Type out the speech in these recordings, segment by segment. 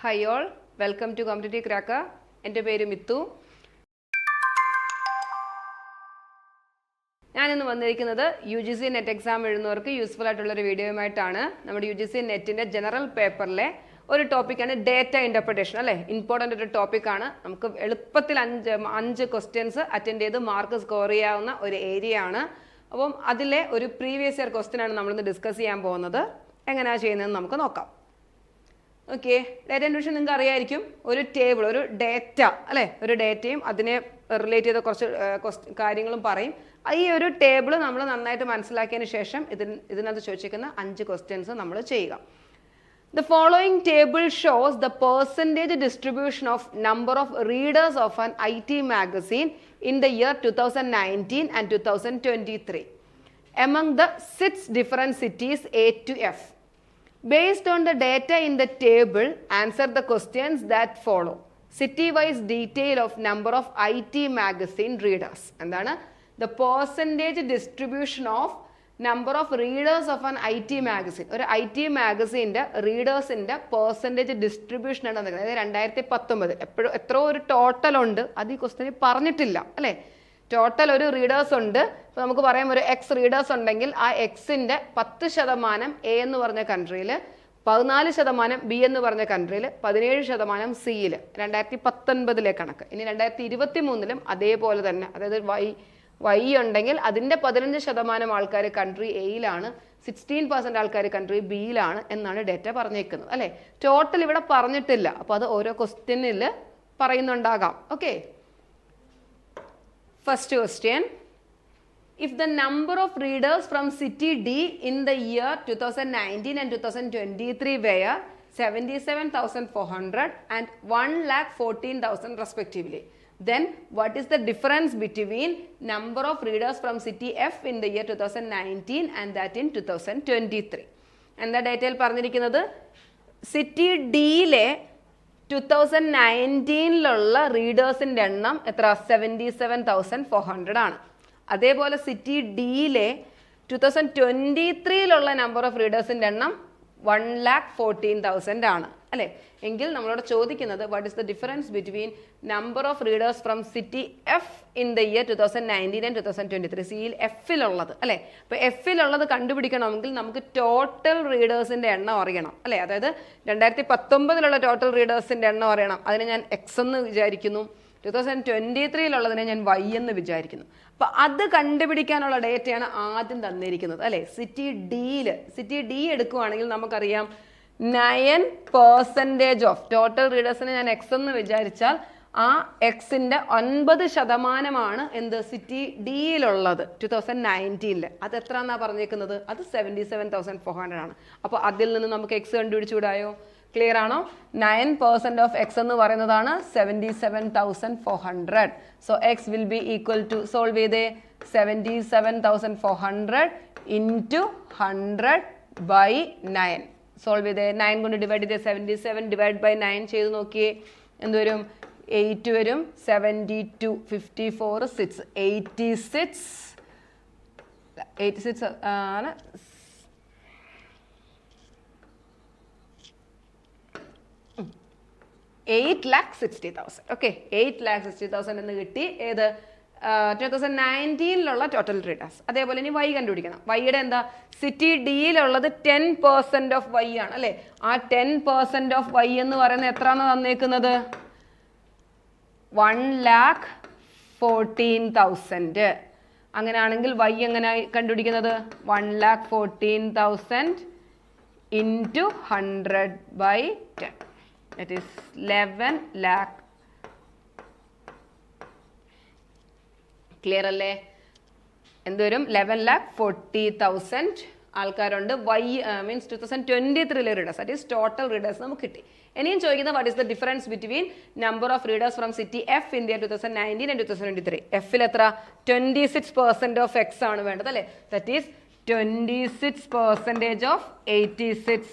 Hi all, welcome to Competitive Cracker. എൻ്റെ പേര് മിത്തു. ഞാനിന്ന് വന്നിരിക്കുന്നത് UGC നെറ്റ് എക്സാം എഴുതുന്നവർക്ക് യൂസ്ഫുൾ ആയിട്ടുള്ളൊരു വീഡിയോയുമായിട്ടാണ്. നമ്മുടെ UGC നെറ്റിൻ്റെ ജനറൽ പേപ്പറിലെ ഒരു ടോപ്പിക്കാണ് ഡേറ്റ ഇൻ്റർപ്രിട്ടേഷൻ, അല്ലേ? ഇമ്പോർട്ടൻ്റ് ഒരു ടോപ്പിക്കാണ്. നമുക്ക് എളുപ്പത്തിൽ അഞ്ച് ക്വസ്റ്റ്യൻസ് അറ്റൻഡ് ചെയ്ത് മാർക്ക് സ്കോർ ചെയ്യാവുന്ന ഒരു ഏരിയ ആണ്. അപ്പം അതിലെ ഒരു പ്രീവിയസ് ഇയർ ക്വസ്റ്റ്യനാണ് നമ്മളിന്ന് ഡിസ്കസ് ചെയ്യാൻ പോകുന്നത്. എങ്ങനെയാണ് ചെയ്യുന്നതെന്ന് നമുക്ക് നോക്കാം. ഓക്കെ, ഡേറ്റ ഇൻട്രൊഡക്ഷൻ നിങ്ങൾക്ക് അറിയായിരിക്കും. ഒരു ടേബിൾ, ഒരു ഡേറ്റ, അല്ലേ? ഒരു ഡേറ്റയും അതിനെ റിലേറ്റ് ചെയ്ത കുറച്ച് കാര്യങ്ങളും പറയും. ഈ ഒരു ടേബിൾ നമ്മൾ നന്നായിട്ട് മനസ്സിലാക്കിയതിന് ശേഷം ഇതിനകത്ത് ചോദിച്ചിരിക്കുന്ന 5 ക്വസ്റ്റ്യൻസ് നമ്മൾ ചെയ്യുക. The following table shows the percentage distribution of number of readers of an IT magazine in the year 2019 and 2023 among the 6 different cities A to F. Based on the data in the table, answer the questions that follow. City-wise detail of number of IT magazine readers. എന്താണ്? The percentage distribution of number of readers of an IT magazine. ഒരു IT മാഗസീൻ്റെ റീഡേഴ്സിൻ്റെ percentage distribution ആണ് അതായത് 2019 എപ്പോഴും എത്ര ഒരു total ഉണ്ട് അത് ഈ ക്വസ്റ്റ്യനിൽ പറഞ്ഞിട്ടില്ല, അല്ലേ? ടോട്ടൽ ഒരു റീഡേഴ്സ് ഉണ്ട്. ഇപ്പോൾ നമുക്ക് പറയാം ഒരു എക്സ് റീഡേഴ്സ് ഉണ്ടെങ്കിൽ ആ എക്സിൻ്റെ 10% എ എന്ന് പറഞ്ഞ കൺട്രിയിൽ, 14% ബി എന്ന് പറഞ്ഞ കൺട്രിയിൽ, 17% സിയിൽ. 2019 കണക്ക്. ഇനി 2023 അതേപോലെ തന്നെ, അതായത് വൈ ഉണ്ടെങ്കിൽ അതിൻ്റെ 15% ആൾക്കാർ കൺട്രി എയിലാണ്, 16% ആൾക്കാർ കൺട്രി ബിയിലാണ് എന്നാണ് ഡേറ്റ പറഞ്ഞേക്കുന്നത്, അല്ലേ? ടോട്ടൽ ഇവിടെ പറഞ്ഞിട്ടില്ല. അപ്പോൾ അത് ഓരോ ക്വസ്റ്റ്യനിൽ പറയുന്നുണ്ടാകാം. Okay, first question. If the number of readers from city D in the year 2019 and 2023 were 77,400 and 1,14,000 respectively, then what is the difference between number of readers from city F in the year 2019 and that in 2023? എന്താ ഡേറ്റയിൽ പറഞ്ഞിരിക്കുന്നത്? City ഡിയിലെ 2019 റീഡേഴ്സിൻ്റെ എണ്ണം എത്ര? 77,400 ആണ്. അതേപോലെ city ഡിയിലെ 2023 number of റീഡേഴ്സിൻ്റെ എണ്ണം 1,14,000 ആണ്, അല്ലേ? എങ്കിൽ നമ്മളോട് ചോദിക്കുന്നത് what is the difference between number of readers from city F in the year 2019 and 2023. സിയിൽ എഫിലുള്ളത്, അല്ലേ? അപ്പോൾ എഫിലുള്ളത് കണ്ടുപിടിക്കണമെങ്കിൽ നമുക്ക് ടോട്ടൽ റീഡേഴ്സിൻ്റെ എണ്ണം അറിയണം, അല്ലേ? അതായത് 2019 ടോട്ടൽ റീഡേഴ്സിൻ്റെ എണ്ണം അറിയണം. അതിനെ ഞാൻ എക്സ് എന്ന് വിചാരിക്കുന്നു. 2023 ഞാൻ വൈ എന്ന് വിചാരിക്കുന്നു. അപ്പോൾ അത് കണ്ടുപിടിക്കാനുള്ള ഡേറ്റയാണ് ആദ്യം തന്നിരിക്കുന്നത്, അല്ലേ? സിറ്റി ഡി എടുക്കുവാണെങ്കിൽ നമുക്കറിയാം 9% ഓഫ് ടോട്ടൽ റീഡേഴ്സിനെ ഞാൻ എക്സ് എന്ന് വിചാരിച്ചാൽ ആ എക്സിൻ്റെ 9% എന്ത് സിറ്റി ഡിയിലുള്ളത് 2019. അത് എത്ര എന്നാ പറഞ്ഞേക്കുന്നത്? അത് 77,400 ആണ്. അപ്പോൾ അതിൽ നിന്ന് നമുക്ക് എക്സ് കണ്ടുപിടിച്ചുകൂടായോ? ക്ലിയർ ആണോ? 9% ഓഫ് എക്സ് എന്ന് പറയുന്നതാണ് 77,400. So X will be equal to, solve ചെയ്തേ, 77,400 ഇൻറ്റു 100 ബൈ 9. സോൾവ് ചെയ്തേ, 9 കൊണ്ട് ഡിവൈഡ് ചെയ്തേ, 77 ഡിവൈഡ് ബൈ 9 ചെയ്ത് നോക്കിയേ, എന്ത് വരും? 8 വരും. 72, 54, 6, 86 ആണ്. 8,60,000. ഓക്കെ, 8,60,000 എന്ന് കിട്ടി. ഏത്? 2019 ടോട്ടൽ റീഡേഴ്സ്. അതേപോലെ ഇനി വൈ കണ്ടുപിടിക്കണം. വൈയുടെ എന്താ? സിറ്റി ഡിയിലുള്ളത് 10% ഓഫ് വൈ ആണ്, അല്ലേ? ആ 10% ഓഫ് വൈ എന്ന് പറയുന്നത് എത്രയാണ് തന്നേക്കുന്നത്? 1,14,000. അങ്ങനെയാണെങ്കിൽ വൈ എങ്ങനെ കണ്ടുപിടിക്കുന്നത്? 1,14,000 into 100 by 10. That is 11 lakh. Clear അല്ലേ? എന്തുവരും? 11,40,000 ആൾക്കാരുണ്ട്. Y means 2023 readers, that is total readers നമുക്ക് കിട്ടി. ഇനിയും ചോദിക്കുന്നത് what is the difference between number of readers from city F in the 2019 and 2023. എഫിൽ എത്ര? 26% ഓഫ് എക്സ് ആണ് വേണ്ടത്, അല്ലേ? ദാറ്റ് ഈസ് 26% ഓഫ് 86,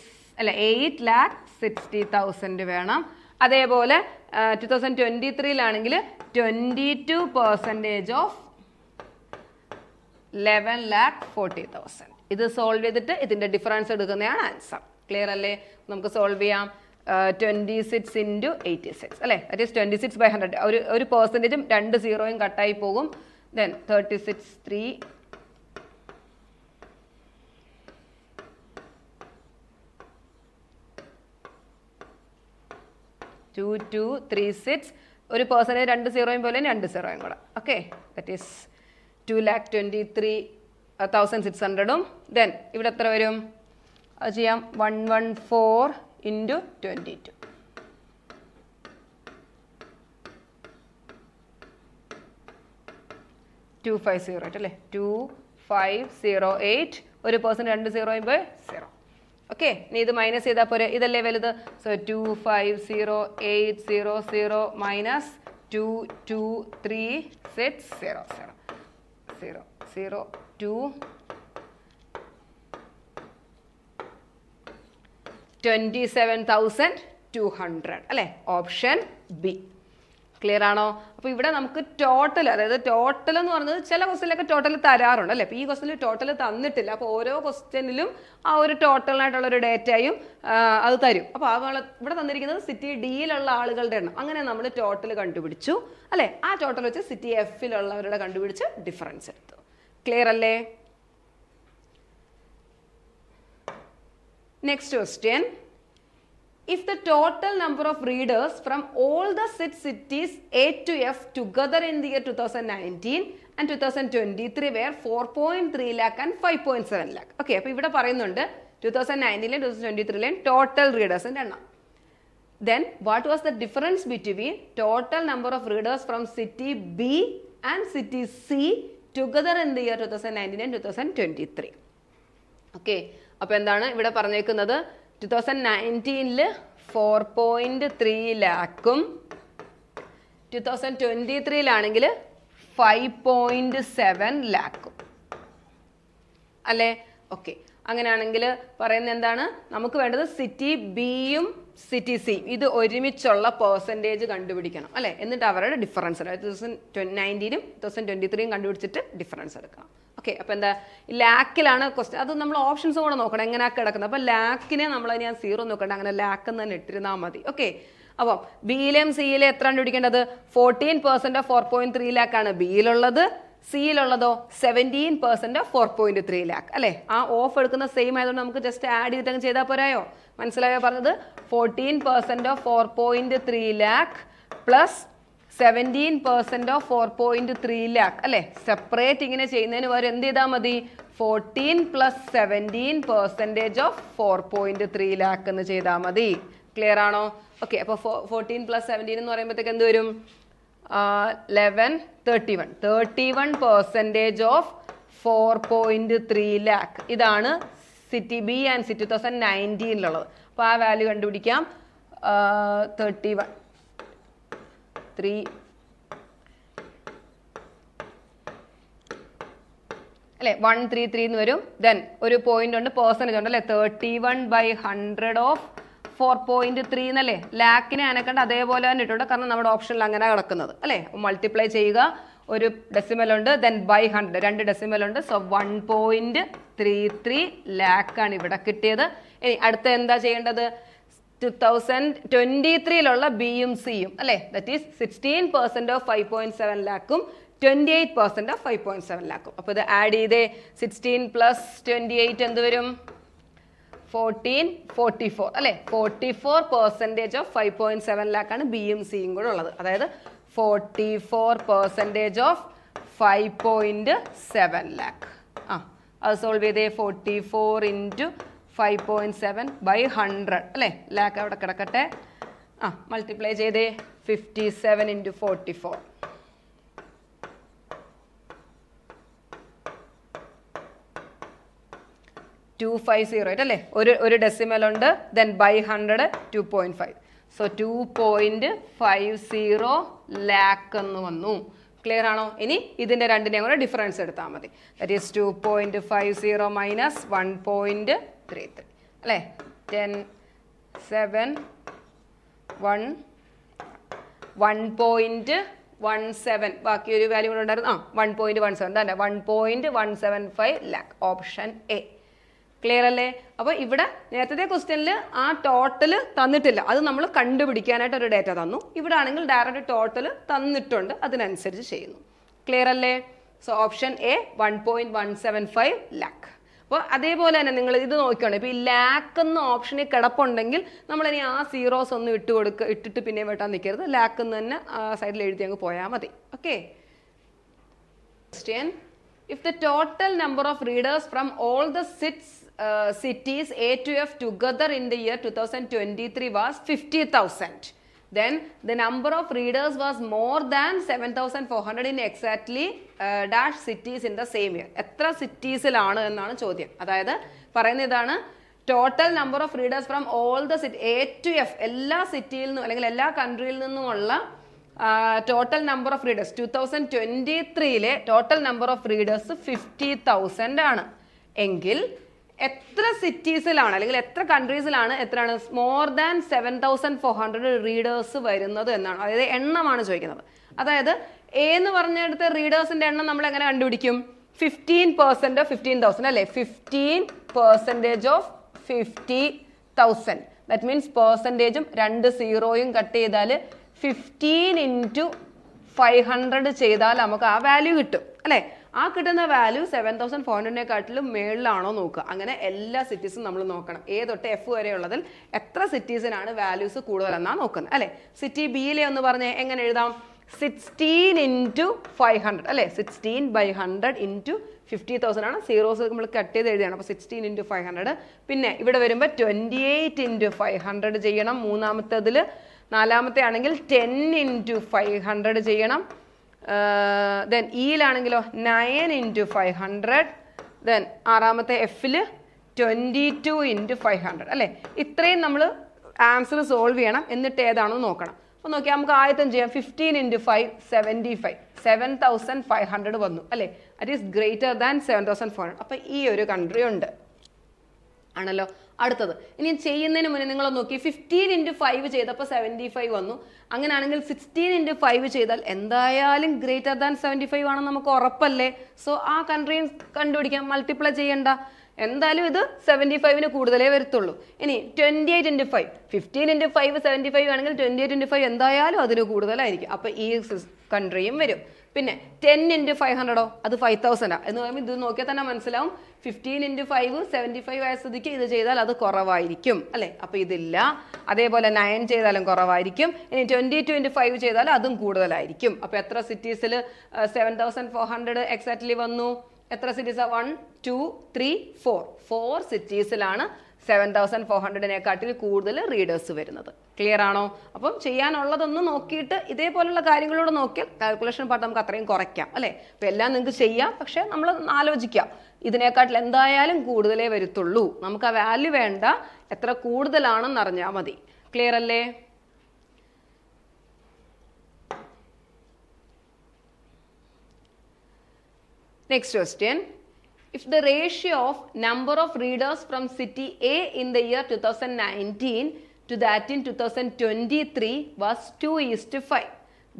അല്ലെ? 8,60,000 വേണം. അതേപോലെ 2023 22% ഓഫ് 11,40,000. ഇത് സോൾവ് ചെയ്തിട്ട് ഇതിൻ്റെ ഡിഫറൻസ് എടുക്കുന്നതാണ് ആൻസർ. ക്ലിയർ അല്ലേ? നമുക്ക് സോൾവ് ചെയ്യാം. 26 into 86 അല്ലേ, ദാറ്റ് ഈസ് 26/100. ഒരു പെർസെൻറ്റേജും 2 സീറോയും കട്ടായി പോകും. ദെൻ 36 3 2 2 3 6 ഒരു പെർസെൻറ്റേജ് 2 സീറോയും പോലെ 2 സീറോയും കൂടെ. Okay, that is 2,23,600. ദെൻ ഇവിടെ എത്ര വരും? അത് ചെയ്യാം. 114 into 22. 2508 അല്ലേ, 2508. ഒരു പെർസെൻറ്റ് 2 സീറോ ചെയ്യുമ്പോൾ 0. ഓക്കെ, ഇനി ഇത് മൈനസ് ചെയ്താൽ പോരെ, ഇതല്ലേ വലുത്. സോ 250,800 മൈനസ് 223,600 0 0 2 27,200 അല്ലേ, ഓപ്ഷൻ ബി. ക്ലിയർ ആണോ? അപ്പോൾ ഇവിടെ നമുക്ക് ടോട്ടൽ, അതായത് ടോട്ടൽ എന്ന് പറഞ്ഞത് ചില ക്വസ്റ്റ്യനിലൊക്കെ ടോട്ടൽ തരാറുണ്ട് അല്ലേ. അപ്പോൾ ഈ ക്വസ്റ്റ്യനിൽ ടോട്ടൽ തന്നിട്ടില്ല. അപ്പോൾ ഓരോ ക്വസ്റ്റ്യനിലും ആ ഒരു ടോട്ടലിനായിട്ടുള്ള ഒരു ഡേറ്റയും അത് തരും. അപ്പോൾ ഇവിടെ തന്നിരിക്കുന്നത് സിറ്റി ഡിയിലുള്ള ആളുകളുടെ എണ്ണം. അങ്ങനെ നമ്മൾ ടോട്ടൽ കണ്ടുപിടിച്ചു അല്ലേ. ആ ടോട്ടൽ വെച്ച് സിറ്റി എഫിലുള്ളവരുടെ കണ്ടുപിടിച്ച് ഡിഫറൻസ് എടുത്തു. ക്ലിയർ അല്ലേ? Next question. If the total number of readers from all the 6 cities A to F together in the year 2019 and 2023 were 4.3 lakh and 5.7 lakh. Okay, അപ്പോൾ ഇവിടെ പറയുന്നുണ്ട് 2019 2023 ടോട്ടൽ റീഡേഴ്സിൻ്റെ എണ്ണം. Then what was the difference between total number of readers from city B and city C together in the year 2019 and 2023? Okay, അപ്പോൾ എന്താണ് ഇവിടെ പറഞ്ഞേക്കുന്നത്? 2019 4.3 ലാക്കും 2023 5.7 ലാക്കും അല്ലേ. Okay, അങ്ങനെയാണെങ്കിൽ പറയുന്നത് എന്താണ്? നമുക്ക് വേണ്ടത് സിറ്റി ബിയും സിറ്റി സി ഇത് ഒരുമിച്ചുള്ള പെർസെൻറ്റേജ് കണ്ടുപിടിക്കണം അല്ലേ. എന്നിട്ട് അവരുടെ ഡിഫറൻസ് 2019 2023 കണ്ടുപിടിച്ചിട്ട് ഡിഫറൻസ് എടുക്കണം. ഓക്കെ, അപ്പോൾ എന്താ, ലാക്കിലാണ് ക്വസ്റ്റ്യൻ. അത് നമ്മൾ ഓപ്ഷൻസ് കൂടെ നോക്കണം എങ്ങനെയാണ് കിടക്കുന്നത്. അപ്പോൾ ലാക്കിനെ നമ്മൾ ഞാൻ 0 നോക്കണ്ട, അങ്ങനെ ലാക്ക് എന്ന് തന്നെ ഇട്ടിരുന്നാൽ മതി. ഓക്കെ, അപ്പം ബിയിലെയും സിയിലെ എത്ര കണ്ടുപിടിക്കേണ്ടത്? 14% ഓഫ് 4.3 ലാക്കാണ് ബിയിലുള്ളത്. സിയിലുള്ളതോ 17% ഓഫ് 4.3 ലാക്ക് അല്ലേ. ആ ഓഫ് എടുക്കുന്ന സെയിം ആയതുകൊണ്ട് നമുക്ക് ജസ്റ്റ് ആഡ് ചെയ്തിട്ട് ചെയ്താൽ പോരായോ? മനസ്സിലായോ പറഞ്ഞത്? 14% of 4.3 lakh plus 17% of 4.3 lakh അല്ലേ. സെപ്പറേറ്റ് ഇങ്ങനെ ചെയ്യുന്നതിന് പകരം എന്ത് ചെയ്താൽ മതി? 14 + 17% ഓഫ് 4.3 ലാക്ക് എന്ന് ചെയ്താൽ മതി. ക്ലിയർ ആണോ? ഓക്കെ, അപ്പോൾ 14 + 17 എന്ന് പറയുമ്പോഴത്തേക്ക് എന്ത് വരും? 31% ഓഫ് 4.3 ലാക്ക്. ഇതാണ് സിറ്റി ബി ആൻഡ് സിറ്റി 2019 അപ്പോൾ ആ വാല്യൂ കണ്ടുപിടിക്കാം. 31 3 അല്ലേ, 133 എന്ന് വരും. ദെൻ ഒരു പോയിന്റ് ഉണ്ട്, പെർസെൻറ്റേജ് ഉണ്ട് അല്ലേ. 31/100 ഓഫ് 4.3 എന്നല്ലേ. ലാക്കിനെ അനക്കണ്ട അതേപോലെ തന്നെ ഇട്ടുണ്ട്, കാരണം നമ്മുടെ ഓപ്ഷനിൽ അങ്ങനെ കിടക്കുന്നത് അല്ലേ. മൾട്ടിപ്ലൈ ചെയ്യുക, ഒരു ഡെസിമൽ ഉണ്ട്, ദെൻ ബൈ 100 2 ഡെസിമൽ ഉണ്ട്. സോ 1.33 ലാക്കാണ് ഇവിടെ കിട്ടിയത്. ഇനി അടുത്ത എന്താ ചെയ്യേണ്ടത്? 2023 ബിയും സിയും അല്ലേ. That is 16% of 5.7 ലാക്കും 28% of 5.7 ലാക്കും. അപ്പോൾ ഇത് ആഡ് ചെയ്തേ. 16 + 28 എന്ത് വരും? 44 അല്ലേ. 44% ഓഫ് 5.7 ലാക്കാണ് ബിയും സിയും കൂടെ ഉള്ളത്. അതായത് 44% ഓഫ് 5.7 ലാക്ക്. അത് സോൾവ് ചെയ്തേ. 44 × 5.7/100 അല്ലേ. ലാക്ക് അവിടെ കിടക്കട്ടെ. മൾട്ടിപ്ലൈ ചെയ്തേ. 57 × 44 250 അല്ലേ. ഒരു ഡെസിമൽ ഉണ്ട്, ദെൻ ബൈ 100 2.5. സോ 2.50 ലാക്ക് എന്ന് വന്നു. ക്ലിയർ ആണോ? ഇനി ഇതിൻ്റെ രണ്ടിനെയും കൂടെ ഡിഫറൻസ് എടുത്താൽ മതി. ദാറ്റ് ഈസ് 2.50 മൈനസ് 1.33 അല്ലേ. 10 7 1 1.17 ബാക്കി ഒരു വാല്യൂ കൂടെ ഉണ്ടായിരുന്നു. 1.17 തന്നെ 1.175 ലാക്ക്. Option A. ക്ലിയർ അല്ലേ? അപ്പോൾ ഇവിടെ നേരത്തെ ക്വസ്റ്റ്യനിൽ ആ ടോട്ടൽ തന്നിട്ടില്ല, അത് നമ്മൾ കണ്ടുപിടിക്കാനായിട്ട് ഒരു ഡേറ്റ തന്നു. ഇവിടെ ആണെങ്കിൽ ഡയറക്റ്റ് ടോട്ടൽ തന്നിട്ടുണ്ട്, അതിനനുസരിച്ച് ചെയ്യുന്നു. ക്ലിയർ അല്ലേ? So option A 1.175 lakh. അപ്പോൾ അതേപോലെ തന്നെ നിങ്ങൾ ഇത് നോക്കിയാണ്, ഇപ്പോൾ ഈ ലാക്ക് എന്ന ഓപ്ഷനിൽ കിടപ്പുണ്ടെങ്കിൽ നമ്മളിനി ആ സീറോസ് ഒന്നും ഇട്ടിട്ട് പിന്നെ വെട്ടാൻ നിൽക്കരുത്. ലാക്ക് എന്ന് തന്നെ സൈഡിൽ എഴുതി അങ്ങ് പോയാൽ മതി. Okay. Question: if the total number of readers from all the cities A to F together in the year 2023 was 50,000, then the number of readers was more than 7,400 in exactly dash cities in the same year. എത്ര സിറ്റീസിലാണ് എന്നാണ് ചോദ്യം. അതായത് പറയുന്ന ഇതാണ്, total number of readers from all the city A to F, എല്ലാ സിറ്റിയിൽ നിന്നും അല്ലെങ്കിൽ എല്ലാ കൺട്രിയിൽ നിന്നുമുള്ള total number of readers 2023 total number of readers 50,000 ആണ് എങ്കിൽ എത്ര സിറ്റീസിലാണ് അല്ലെങ്കിൽ എത്ര കൺട്രീസിലാണ് എത്രയാണ് മോർ ദാൻ 7,400 റീഡേഴ്സ് വരുന്നത് എന്നാണ്. അതായത് എണ്ണമാണ് ചോദിക്കുന്നത്. അതായത് എ എന്ന് പറഞ്ഞെടുത്ത റീഡേഴ്സിന്റെ എണ്ണം നമ്മൾ എങ്ങനെ കണ്ടുപിടിക്കും? 15% ഓഫ് 15,000 അല്ലേ? 15% ഓഫ് 50,000. ദാറ്റ് മീൻസ് പെർസെൻറ്റേജും 2 സീറോയും കട്ട് ചെയ്താൽ 15 into 500 ചെയ്താൽ നമുക്ക് ആ വാല്യൂ കിട്ടും അല്ലേ? ആ കിട്ടുന്ന വാല്യൂ 7,400-നെക്കാട്ടിലും മേളിലാണോ നോക്കുക. അങ്ങനെ എല്ലാ സിറ്റീസും നമ്മൾ നോക്കണം. എ തൊട്ട് എഫ് വരെ ഉള്ളതിൽ എത്ര സിറ്റീസിനാണ് വാല്യൂസ് കൂടുതലെന്നാണ് നോക്കുന്നത് അല്ലേ? സിറ്റി ബിയിലെ ഒന്ന് പറഞ്ഞ് എങ്ങനെ എഴുതാം? 16 into 500 അല്ലേ? 16/100 into 50,000 ആണ്. സീറോസ് നമ്മൾ കട്ട് ചെയ്ത് എഴുതിയാണ്. അപ്പോൾ 16 into 500. പിന്നെ ഇവിടെ വരുമ്പോൾ 28 into 500 ചെയ്യണം. മൂന്നാമത്തേതിൽ, നാലാമത്തെ ആണെങ്കിൽ 10 into 500 ചെയ്യണം. Then ഇയിലാണെങ്കിലോ 9 into 500. ദെൻ ആറാമത്തെ എഫിൽ 22 into 500 അല്ലേ? ഇത്രയും നമ്മൾ ആൻസർ സോൾവ് ചെയ്യണം. എന്നിട്ട് ഏതാണെന്ന് നോക്കണം. അപ്പോൾ നോക്കിയാൽ നമുക്ക് ആദ്യത്തെ ചെയ്യാം. 15 into 5 75. 7,500 വന്നു അല്ലേ? That is greater than 7,400. അപ്പോൾ ഈ ഒരു കൺട്രി ഉണ്ട് ആണല്ലോ. അടുത്തത് ഇനി ചെയ്യുന്നതിന് മുന്നേ നിങ്ങൾ നോക്കി 15 into 5 ചെയ്തപ്പോൾ 75 വന്നു. അങ്ങനെയാണെങ്കിൽ 16 into 5 ചെയ്താൽ എന്തായാലും ഗ്രേറ്റർ ദാൻ 75 ആണെന്ന് നമുക്ക് ഉറപ്പല്ലേ? സോ ആ കൺട്രിയും കണ്ടുപിടിക്കാം, മൾട്ടിപ്ലൈ ചെയ്യണ്ട. എന്തായാലും ഇത് 75-ന് കൂടുതലേ വരത്തുള്ളൂ. ഇനി 28 into 5, 15 into 5 75 ആണെങ്കിൽ 28 into 5 എന്തായാലും അതിന് കൂടുതലായിരിക്കും. അപ്പോൾ ഈ കൺട്രിയും വരും. പിന്നെ 10 into 500 അത് 5,000 എന്ന് പറയുമ്പോൾ ഇത് നോക്കിയാൽ തന്നെ മനസ്സിലാവും 15 into 5 75 ആയ സ്ഥിതിക്ക് ഇത് ചെയ്താൽ അത് കുറവായിരിക്കും അല്ലേ? അപ്പോൾ ഇതില്ല. അതേപോലെ 9 ചെയ്താലും കുറവായിരിക്കും. ഇനി 22 into 5 ചെയ്താൽ അതും കൂടുതലായിരിക്കും. അപ്പോൾ എത്ര സിറ്റീസിൽ 7,400 എക്സാക്ട്ലി വന്നു? എത്ര സിറ്റീസാണ്? 1 2 3 4 സിറ്റീസിലാണ് 7,400-നെക്കാട്ടിൽ കൂടുതൽ റീഡേഴ്സ് വരുന്നത്. ക്ലിയർ ആണോ? അപ്പം ചെയ്യാനുള്ളതൊന്നും നോക്കിയിട്ട് ഇതേപോലുള്ള കാര്യങ്ങളോട് നോക്കിയാൽ കാൽക്കുലേഷൻ പാർട്ട് നമുക്ക് അത്രയും കുറയ്ക്കാം അല്ലേ? അപ്പം എല്ലാം നിങ്ങൾക്ക് ചെയ്യാം, പക്ഷെ നമ്മൾ ആലോചിക്കാം ഇതിനേക്കാട്ടിൽ എന്തായാലും കൂടുതലേ വരത്തുള്ളൂ. നമുക്ക് ആ വാല്യൂ വേണ്ട, എത്ര കൂടുതലാണെന്ന് അറിഞ്ഞാൽ മതി. ക്ലിയർ അല്ലേ? Next question: if the ratio of number of readers from city A in the year 2019 to that in 2023 was 2:5,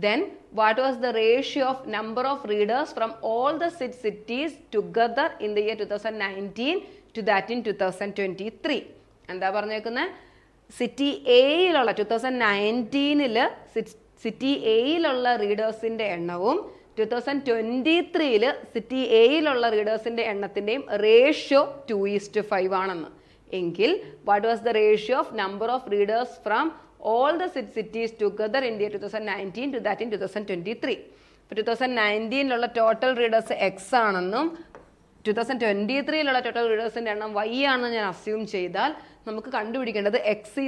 then what was the ratio of number of readers from all the cities together in the year 2019 to that in 2023? എന്താ പറഞ്ഞേക്കുന്നത്? City എയിലുള്ള 2019 city എയിലുള്ള റീഡേഴ്സിന്റെ എണ്ണവും 2023 city എയിലുള്ള റീഡേഴ്സിന്റെ എണ്ണത്തിന്റെയും ratio 2:5 ആണെന്ന്. എങ്കിൽ what was the ratio of number of readers from all the cities together in 2019 to that in 2023? ഇപ്പോൾ 2019 total readers X ആണെന്നും 2023 total റീഡേഴ്സിന്റെ എണ്ണം Y ആണെന്ന് ഞാൻ അസ്യൂം ചെയ്താൽ നമുക്ക് കണ്ടുപിടിക്കേണ്ടത് x:y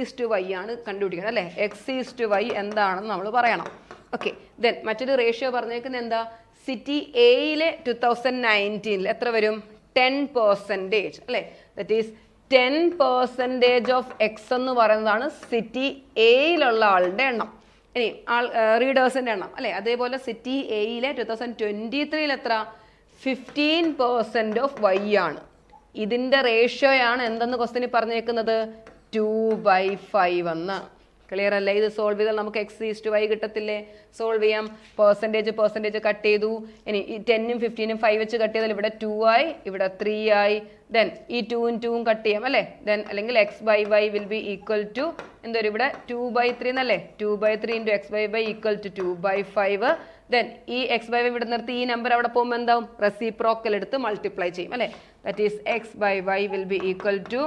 ആണ് കണ്ടുപിടിക്കേണ്ടത് അല്ലേ? x:y എന്താണെന്ന് നമ്മൾ പറയണം. ഓക്കെ. ദെൻ മറ്റൊരു റേഷ്യോ പറഞ്ഞേക്കുന്നത് എന്താ? സിറ്റി എയിലെ 2019 എത്ര വരും? 10% അല്ലേ? ദറ്റ് ഈസ് 10% ഓഫ് എക്സ് എന്ന് പറയുന്നതാണ് സിറ്റി എയിലുള്ള ആളുടെ എണ്ണം. ഇനി റീഡേഴ്സിന്റെ എണ്ണം അല്ലേ? അതേപോലെ സിറ്റി എയിലെ 2023 എത്ര? 15% ഓഫ് വൈ ആണ്. ഇതിന്റെ റേഷ്യോയാണ് എന്തെന്ന് ക്വസ്റ്റ്യനിൽ പറഞ്ഞേക്കുന്നത്? 2/5 എന്ന്. ക്ലിയർ അല്ലേ? ഇത് സോൾവ് ചെയ്താൽ നമുക്ക് x⁻y കിട്ടത്തില്ലേ? സോൾവ് ചെയ്യാം. പെർസെൻറ്റേജ് കട്ട് ചെയ്തു. ഇനി ഈ 10ഉം 15ഉം 5 വെച്ച് കട്ട് ചെയ്താൽ ഇവിടെ 2 ആയി, ഇവിടെ 3 ആയി. ദെൻ ഈ 2ഉം 2ഉം കട്ട് ചെയ്യാം അല്ലേ? ദെൻ അല്ലെങ്കിൽ x/y will be equal to എന്തൊരു ഇവിടെ 2/3 എന്നല്ലേ? 2/3 into x/y equal to 2/5. Then ഈ x/y ഇവിടെ നിർത്തി ഈ നമ്പർ അവിടെ പോകുമ്പോൾ എന്താവും? റെസിപ്രോക്കൽ എടുത്ത് മൾട്ടിപ്ലൈ ചെയ്യും അല്ലേ? That is x/y will be equal to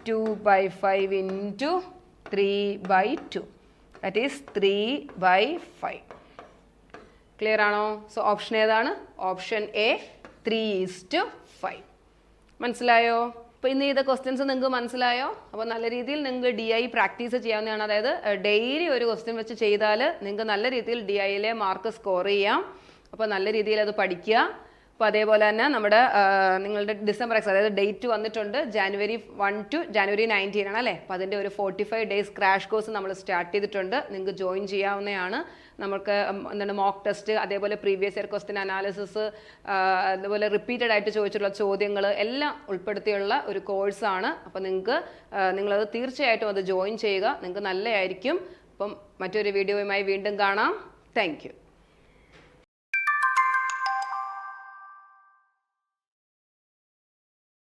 2/5 into 3/2. That is 3/5. Clear ആണോ? സോ ഓപ്ഷൻ ഏതാണ്? Option A 3:5. മനസ്സിലായോ? അപ്പോൾ ഇന്ന് ചെയ്ത ക്വസ്റ്റ്യൻസ് നിങ്ങൾക്ക് മനസ്സിലായോ? അപ്പോൾ നല്ല രീതിയിൽ നിങ്ങൾക്ക് DI പ്രാക്ടീസ് ചെയ്യാവുന്നതാണ്. അതായത് ഡെയിലി ഒരു ക്വസ്റ്റ്യൻ വെച്ച് ചെയ്താൽ നിങ്ങൾക്ക് നല്ല രീതിയിൽ DIയിലെ മാർക്ക് സ്കോർ ചെയ്യാം. അപ്പോൾ നല്ല രീതിയിൽ അത് പഠിക്കുക. അപ്പോൾ അതേപോലെ തന്നെ നമ്മുടെ നിങ്ങളുടെ ഡിസംബർ എക്സാം അതായത് ഡേറ്റ് വന്നിട്ടുണ്ട് January 1 to January 19 ആണ് അല്ലേ? അപ്പോൾ അതിൻ്റെ ഒരു 45 days ക്രാഷ് കോഴ്സ് നമ്മൾ സ്റ്റാർട്ട് ചെയ്തിട്ടുണ്ട്. നിങ്ങൾക്ക് ജോയിൻ ചെയ്യാവുന്നതാണ്. നമുക്ക് എന്താണ് മോക്ക് ടെസ്റ്റ്, അതേപോലെ പ്രീവിയസ് ഇയർ ക്വസ്റ്റ്യൻ അനാലിസിസ്, അതുപോലെ റിപ്പീറ്റഡ് ആയിട്ട് ചോദിച്ചിട്ടുള്ള ചോദ്യങ്ങൾ എല്ലാം ഉൾപ്പെടുത്തിയുള്ള ഒരു കോഴ്സാണ്. അപ്പോൾ നിങ്ങളത് തീർച്ചയായിട്ടും അത് ജോയിൻ ചെയ്യുക. നിങ്ങൾക്ക് നല്ലതായിരിക്കും. അപ്പം മറ്റൊരു വീഡിയോയുമായി വീണ്ടും കാണാം. Thank you.